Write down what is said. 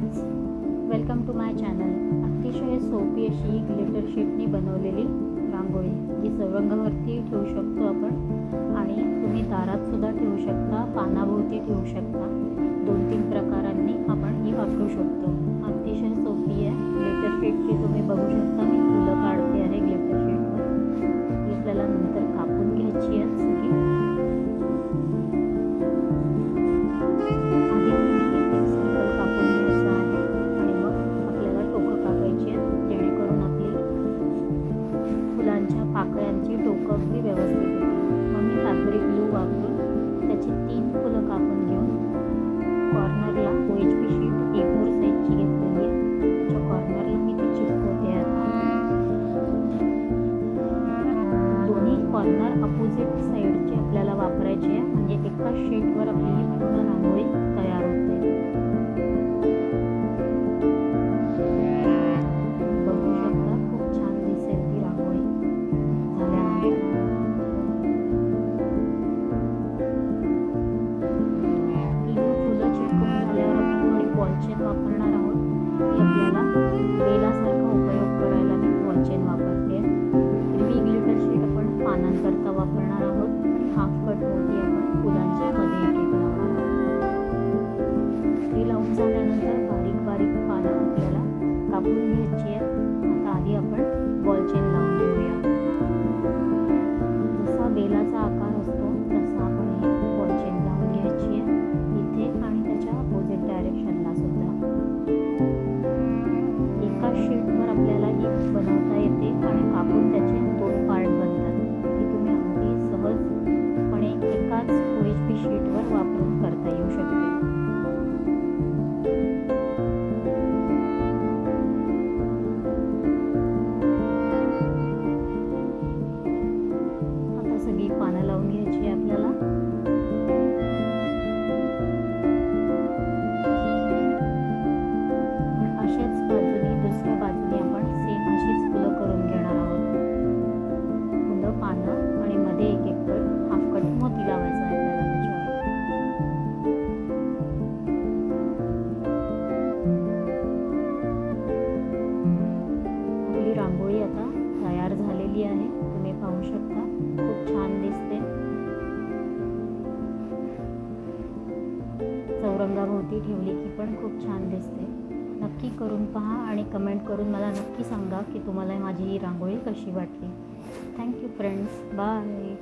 Friends, welcome to my channel. अतिशय सोपी अशी ग्लिटर शीटनी बनवलेली रांगोळी जी चौरंगावरती ठेवू शकतो आपण आणि तुम्ही दारातसुद्धा ठेवू शकता, पानाभोवती ठेवू शकता। 2-3 प्रकारांनी आपण ही वापरू शकतो। अतिशय सोपी आहे। ग्लिटर शीटची तुम्ही बघू शकता, मी फुलं काढते आहे ग्लिटर शीटवर। ती आपल्याला नंतर कापून घ्यायची आहे सगळी। पाकळ्यांची टोकं अगदी व्यवस्थित होती। मग मी फॅब्रिक ग्लू वापरून त्याची 3 फुलं कापून घेऊन कॉर्नरला OHP शीट A4 साईजची घेतलेली आहे। त्याच्या कॉर्नरला मी ती चिपकवते आता। दोन्ही कॉर्नर अपोजिट साईडचे आपल्याला वापरायचे आहे, म्हणजे एका शीटवर आपली ही पूर्ण रांगोळी तयार होते। बघू शकता, खूप छान दिसेल ती रांगोळी। वॉलचेन वापरणार आहोत। ती आपल्याला वेलासारखा उपयोग करायला मी वॉलचेन वापरते। हिरवी ग्लिटर शीट आपण पानांकरता वापरणार आहोत आणि हाफ कट मोठी आपण फुलांच्या मध्ये एक लावणार आहोत। ती लावून झाल्यानंतर बारीक बारीक पानं आपल्याला कापून घ्यायची आहेत। आता आधी आपण वॉलचेन लावून घेऊया। जसा वेलाचा आकार असतो तसा आपण ही वॉलचेन लावून घ्यायची आहे इथे आणि त्याच्या अपोजिट डायरेक्शनला सुद्धा। एका शीटवर आपल्याला ही बनवता येते आणि कापून त्याचे 2 पार्ट बनतात। ती तुम्ही अगदी सहजपणे एकाच OHP शीटवर वापरून करता येऊ शकते। आता सगळी पानं लावून घ्यायची आहे आपल्याला। अशाच बाजूने दुसऱ्या बाजूने आपण सेम अशीच फुलं करून घेणार आहोत। फुलं, पानं आणि मध्ये एक एक कट हाफ कट मोती लावायचा आहे आपल्याला त्याच्यावर। आपली रांगोळी आता तयार झालेली आहे, तुम्ही पाहू शकता। खूप छान दिसते। चौरंगाभोवती ठेवली की पण खूप छान दिसते। नक्की करून पहा आणि कमेंट करून मला नक्की सांगा की तुम्हाला माझी ही रांगोळी कशी वाटली। Thank you friends, bye.